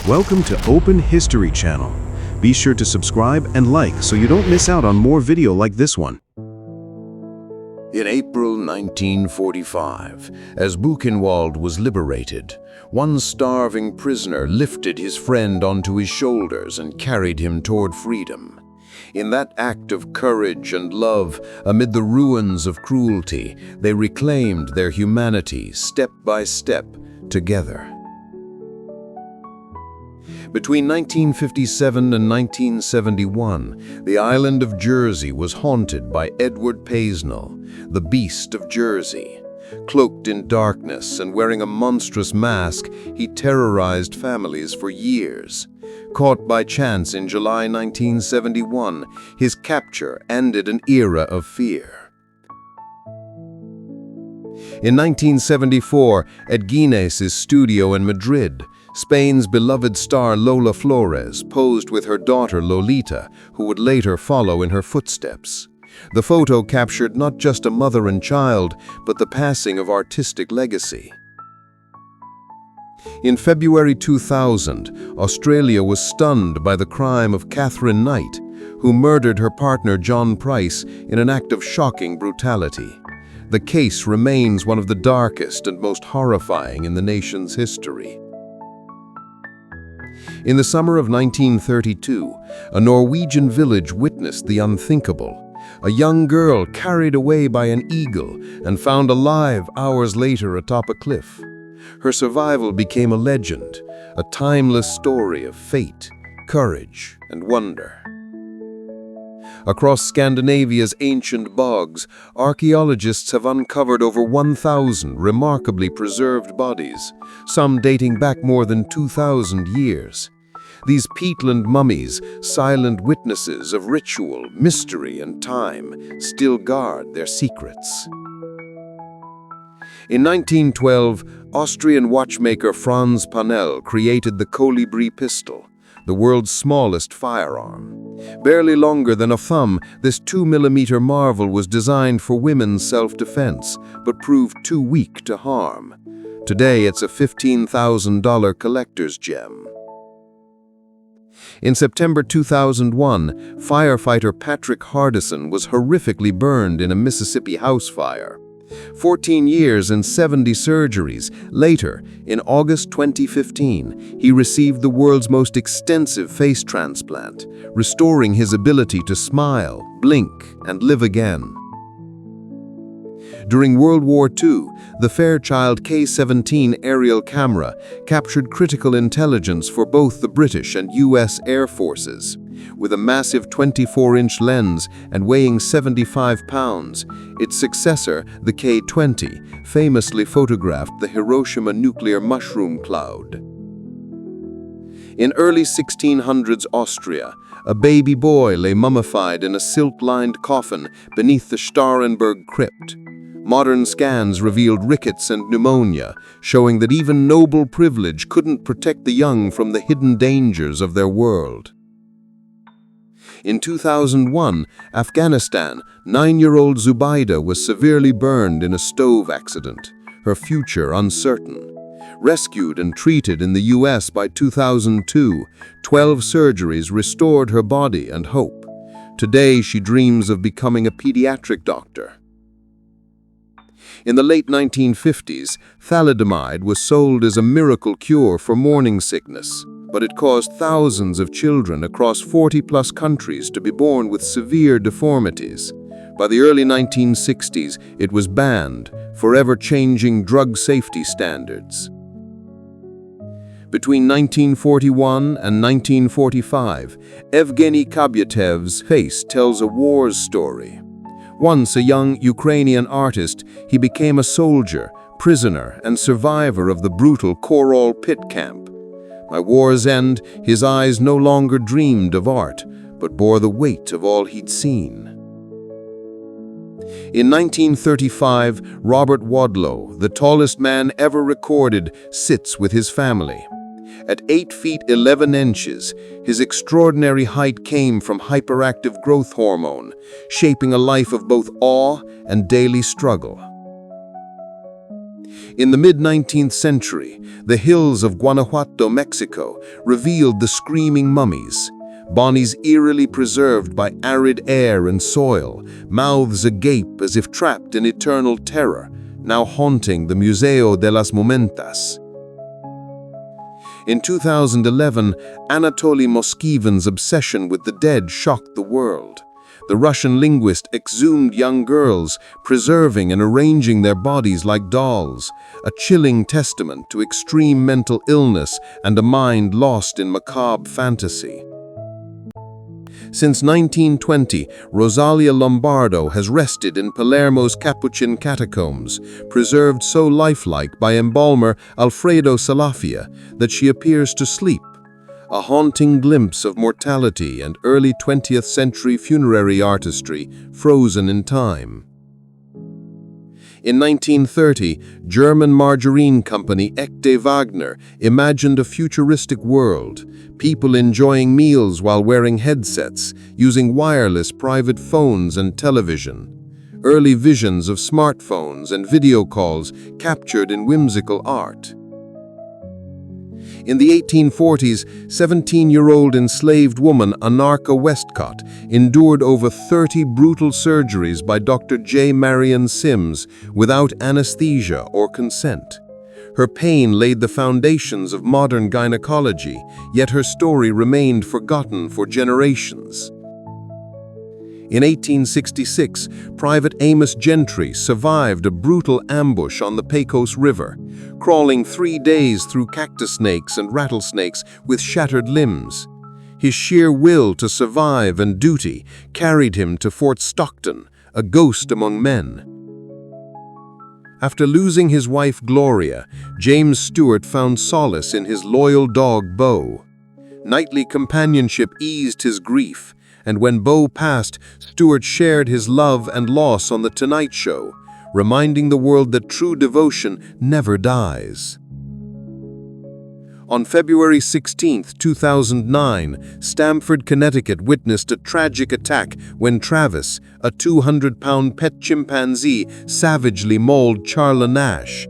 Welcome to Open History channel. Be sure to subscribe and like so you don't miss out on more video like this one. In April 1945, as Buchenwald was liberated, one starving prisoner lifted his friend onto his shoulders and carried him toward freedom. In that act of courage and love, amid the ruins of cruelty, they reclaimed their humanity step by step together. Between 1957 and 1971, the island of Jersey was haunted by Edward Paisnell, the Beast of Jersey. Cloaked in darkness and wearing a monstrous mask, he terrorized families for years. Caught by chance in July 1971, his capture ended an era of fear. In 1974, at Guinness's studio in Madrid, Spain's beloved star Lola Flores posed with her daughter Lolita, who would later follow in her footsteps. The photo captured not just a mother and child, but the passing of artistic legacy. In February 2000, Australia was stunned by the crime of Catherine Knight, who murdered her partner John Price in an act of shocking brutality. The case remains one of the darkest and most horrifying in the nation's history. In the summer of 1932, a Norwegian village witnessed the unthinkable. A young girl carried away by an eagle and found alive hours later atop a cliff. Her survival became a legend, a timeless story of fate, courage, and wonder. Across Scandinavia's ancient bogs, archaeologists have uncovered over 1,000 remarkably preserved bodies, some dating back more than 2,000 years. These peatland mummies, silent witnesses of ritual, mystery, and time, still guard their secrets. In 1912, Austrian watchmaker Franz Panel created the Colibri pistol, the world's smallest firearm. Barely longer than a thumb, this 2mm marvel was designed for women's self-defense, but proved too weak to harm. Today, it's a $15,000 collector's gem. In September 2001, firefighter Patrick Hardison was horrifically burned in a Mississippi house fire. 14 years and 70 surgeries later, in August 2015, he received the world's most extensive face transplant, restoring his ability to smile, blink, and live again. During World War II, the Fairchild K-17 aerial camera captured critical intelligence for both the British and US Air Forces. With a massive 24-inch lens and weighing 75 pounds, its successor, the K-20, famously photographed the Hiroshima nuclear mushroom cloud. In early 1600s Austria, a baby boy lay mummified in a silk-lined coffin beneath the Starrenberg crypt. Modern scans revealed rickets and pneumonia, showing that even noble privilege couldn't protect the young from the hidden dangers of their world. In 2001, Afghanistan, 9-year-old Zubaida was severely burned in a stove accident, her future uncertain. Rescued and treated in the US by 2002, 12 surgeries restored her body and hope. Today, she dreams of becoming a pediatric doctor. In the late 1950s, thalidomide was sold as a miracle cure for morning sickness, but it caused thousands of children across 40-plus countries to be born with severe deformities. By the early 1960s, it was banned, forever changing drug safety standards. Between 1941 and 1945, Evgeny Kabyatev's face tells a war's story. Once a young Ukrainian artist, he became a soldier, prisoner, and survivor of the brutal Korol pit camp. By war's end, his eyes no longer dreamed of art, but bore the weight of all he'd seen. In 1935, Robert Wadlow, the tallest man ever recorded, sits with his family. At 8 feet 11 inches, his extraordinary height came from hyperactive growth hormone, shaping a life of both awe and daily struggle. In the mid-19th century, the hills of Guanajuato, Mexico, revealed the screaming mummies, bodies eerily preserved by arid air and soil, mouths agape as if trapped in eternal terror, now haunting the Museo de las Momentas. In 2011, Anatoly Moskivin's obsession with the dead shocked the world. The Russian linguist exhumed young girls, preserving and arranging their bodies like dolls, a chilling testament to extreme mental illness and a mind lost in macabre fantasy. Since 1920, Rosalia Lombardo has rested in Palermo's Capuchin catacombs, preserved so lifelike by embalmer Alfredo Salafia that she appears to sleep, a haunting glimpse of mortality and early 20th century funerary artistry frozen in time. In 1930, German margarine company Echte Wagner imagined a futuristic world, people enjoying meals while wearing headsets, using wireless private phones and television. Early visions of smartphones and video calls captured in whimsical art. In the 1840s, 17-year-old enslaved woman Anarcha Westcott endured over 30 brutal surgeries by Dr. J. Marion Sims without anesthesia or consent. Her pain laid the foundations of modern gynecology, yet her story remained forgotten for generations. In 1866, Private Amos Gentry survived a brutal ambush on the Pecos River, crawling 3 days through cactus snakes and rattlesnakes with shattered limbs. His sheer will to survive and duty carried him to Fort Stockton, a ghost among men. After losing his wife Gloria, James Stewart found solace in his loyal dog Bo. Nightly companionship eased his grief, and when Bo passed, Stewart shared his love and loss on The Tonight Show, reminding the world that true devotion never dies. On February 16, 2009, Stamford, Connecticut witnessed a tragic attack when Travis, a 200-pound pet chimpanzee, savagely mauled Charla Nash.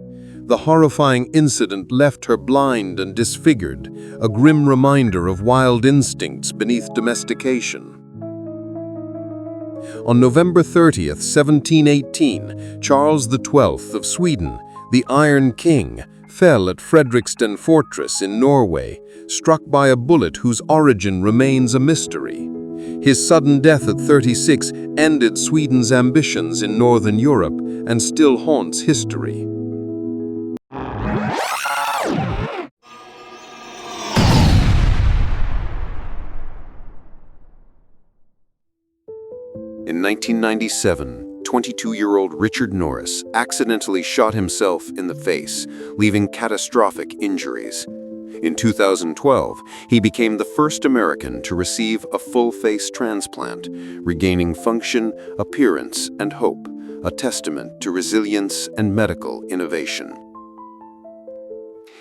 The horrifying incident left her blind and disfigured, a grim reminder of wild instincts beneath domestication. On November 30, 1718, Charles XII of Sweden, the Iron King, fell at Fredriksten Fortress in Norway, struck by a bullet whose origin remains a mystery. His sudden death at 36 ended Sweden's ambitions in Northern Europe and still haunts history. In 1997, 22-year-old Richard Norris accidentally shot himself in the face, leaving catastrophic injuries. In 2012, he became the first American to receive a full-face transplant, regaining function, appearance, and hope, a testament to resilience and medical innovation.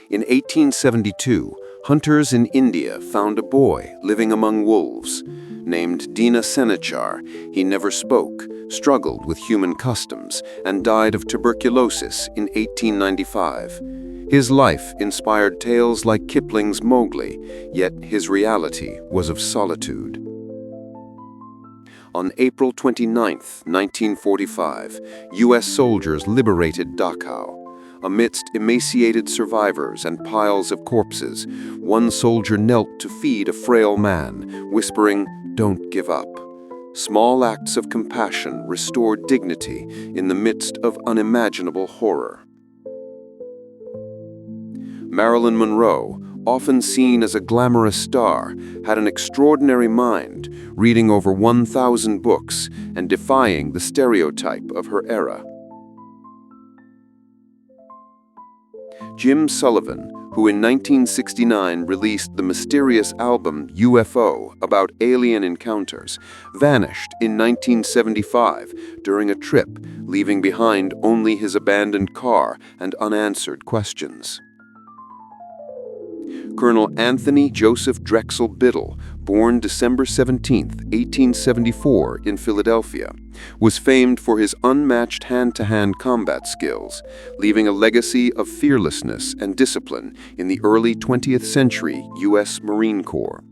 In 1872, hunters in India found a boy living among wolves. Named Dina Senachar, he never spoke, struggled with human customs, and died of tuberculosis in 1895. His life inspired tales like Kipling's Mowgli, yet his reality was of solitude. On April 29, 1945, U.S. soldiers liberated Dachau. Amidst emaciated survivors and piles of corpses, one soldier knelt to feed a frail man, whispering, "Don't give up." Small acts of compassion restored dignity in the midst of unimaginable horror. Marilyn Monroe, often seen as a glamorous star, had an extraordinary mind, reading over 1,000 books and defying the stereotype of her era. Jim Sullivan, who in 1969 released the mysterious album UFO about alien encounters, vanished in 1975 during a trip, leaving behind only his abandoned car and unanswered questions. Colonel Anthony Joseph Drexel Biddle, born December 17, 1874 in Philadelphia, was famed for his unmatched hand-to-hand combat skills, leaving a legacy of fearlessness and discipline in the early 20th century U.S. Marine Corps.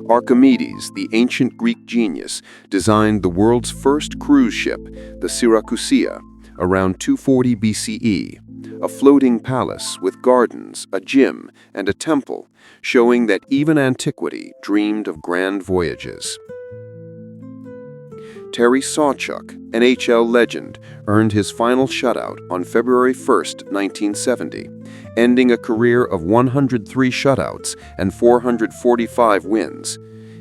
Archimedes, the ancient Greek genius, designed the world's first cruise ship, the Syracusia, around 240 BCE, a floating palace with gardens, a gym, and a temple, showing that even antiquity dreamed of grand voyages. Terry Sawchuk, NHL legend, earned his final shutout on February 1, 1970, ending a career of 103 shutouts and 445 wins.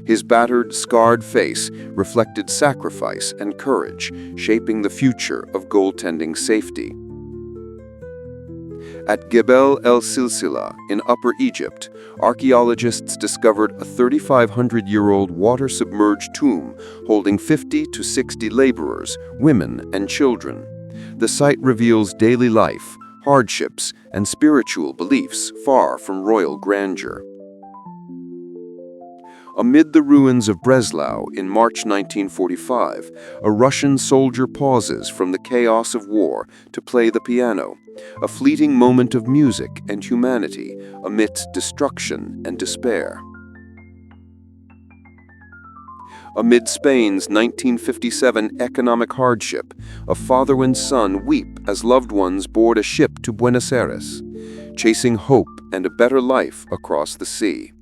His battered, scarred face reflected sacrifice and courage, shaping the future of goaltending safety. At Gebel el-Silsila in Upper Egypt, archaeologists discovered a 3,500-year-old water-submerged tomb holding 50 to 60 laborers, women, and children. The site reveals daily life, hardships, and spiritual beliefs far from royal grandeur. Amid the ruins of Breslau in March 1945, a Russian soldier pauses from the chaos of war to play the piano, a fleeting moment of music and humanity amidst destruction and despair. Amid Spain's 1957 economic hardship, a father and son weep as loved ones board a ship to Buenos Aires, chasing hope and a better life across the sea.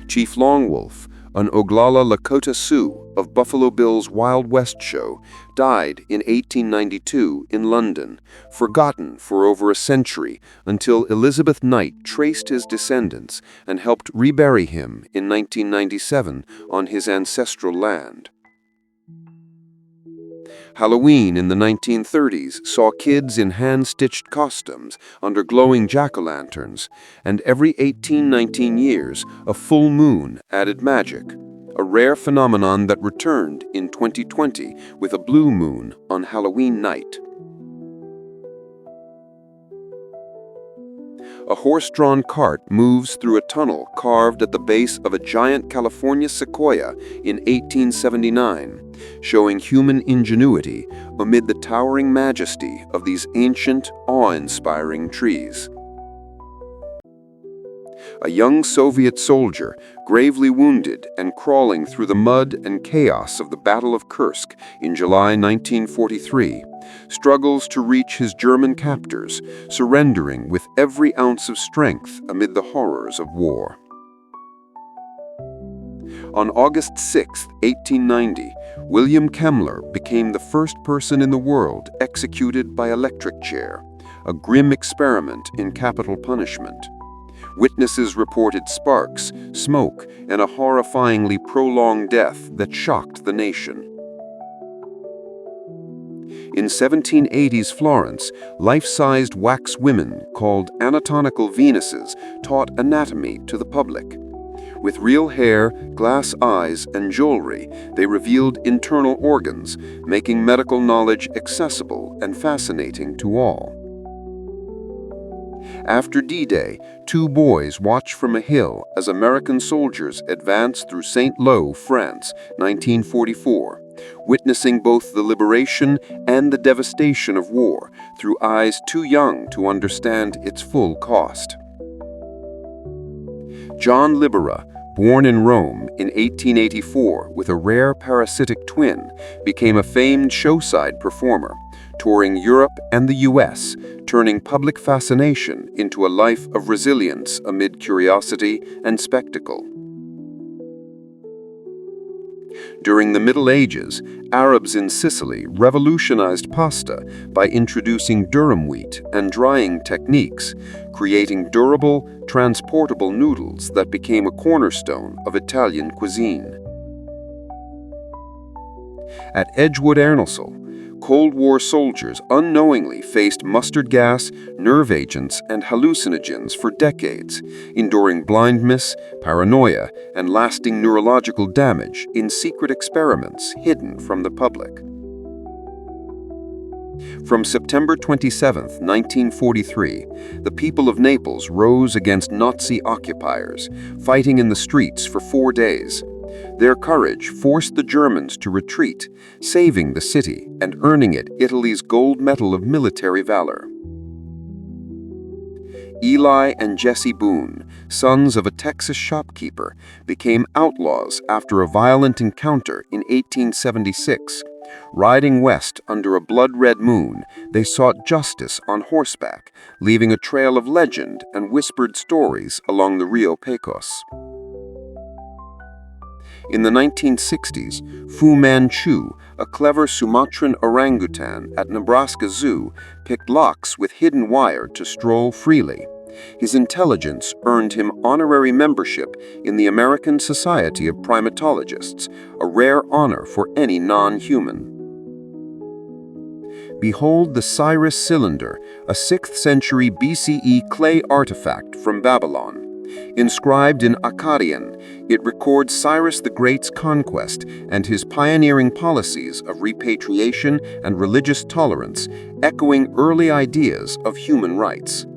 Chief Longwolf, an Oglala Lakota Sioux of Buffalo Bill's Wild West show, died in 1892 in London, forgotten for over a century until Elizabeth Knight traced his descendants and helped rebury him in 1997 on his ancestral land. Halloween in the 1930s saw kids in hand-stitched costumes under glowing jack-o'-lanterns, and every 18-19 years, a full moon added magic, a rare phenomenon that returned in 2020 with a blue moon on Halloween night. A horse-drawn cart moves through a tunnel carved at the base of a giant California sequoia in 1879, showing human ingenuity amid the towering majesty of these ancient, awe-inspiring trees. A young Soviet soldier, gravely wounded and crawling through the mud and chaos of the Battle of Kursk in July 1943, struggles to reach his German captors, surrendering with every ounce of strength amid the horrors of war. On August 6, 1890, William Kemmler became the first person in the world executed by electric chair, a grim experiment in capital punishment. Witnesses reported sparks, smoke, and a horrifyingly prolonged death that shocked the nation. In 1780s Florence, life-sized wax women called anatomical Venuses taught anatomy to the public. With real hair, glass eyes, and jewelry, they revealed internal organs, making medical knowledge accessible and fascinating to all. After D-Day, two boys watched from a hill as American soldiers advanced through Saint-Lô, France, 1944, witnessing both the liberation and the devastation of war through eyes too young to understand its full cost. John Libera, born in Rome in 1884 with a rare parasitic twin, became a famed showside performer, touring Europe and the US, turning public fascination into a life of resilience amid curiosity and spectacle. During the Middle Ages, Arabs in Sicily revolutionized pasta by introducing durum wheat and drying techniques, creating durable, transportable noodles that became a cornerstone of Italian cuisine. At Edgewood Arnoldsall, Cold War soldiers unknowingly faced mustard gas, nerve agents, and hallucinogens for decades, enduring blindness, paranoia, and lasting neurological damage in secret experiments hidden from the public. From September 27, 1943, the people of Naples rose against Nazi occupiers, fighting in the streets for 4 days. Their courage forced the Germans to retreat, saving the city and earning it Italy's gold medal of military valor. Eli and Jesse Boone, sons of a Texas shopkeeper, became outlaws after a violent encounter in 1876. Riding west under a blood-red moon, they sought justice on horseback, leaving a trail of legend and whispered stories along the Rio Pecos. In the 1960s, Fu Manchu, a clever Sumatran orangutan at Nebraska Zoo, picked locks with hidden wire to stroll freely. His intelligence earned him honorary membership in the American Society of Primatologists, a rare honor for any non-human. Behold the Cyrus cylinder, a 6th century BCE clay artifact from Babylon. Inscribed in Akkadian, it records Cyrus the Great's conquest and his pioneering policies of repatriation and religious tolerance, echoing early ideas of human rights.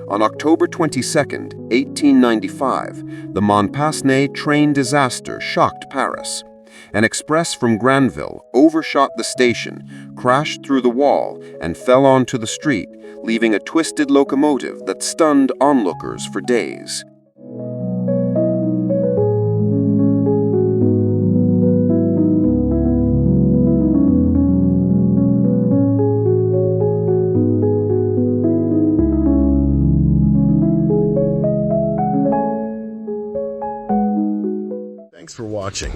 On October 22, 1895, the Montparnasse train disaster shocked Paris. An express from Granville overshot the station, crashed through the wall, and fell onto the street, leaving a twisted locomotive that stunned onlookers for days. Thanks for watching.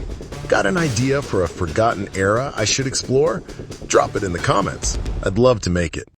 Got an idea for a forgotten era I should explore? Drop it in the comments. I'd love to make it.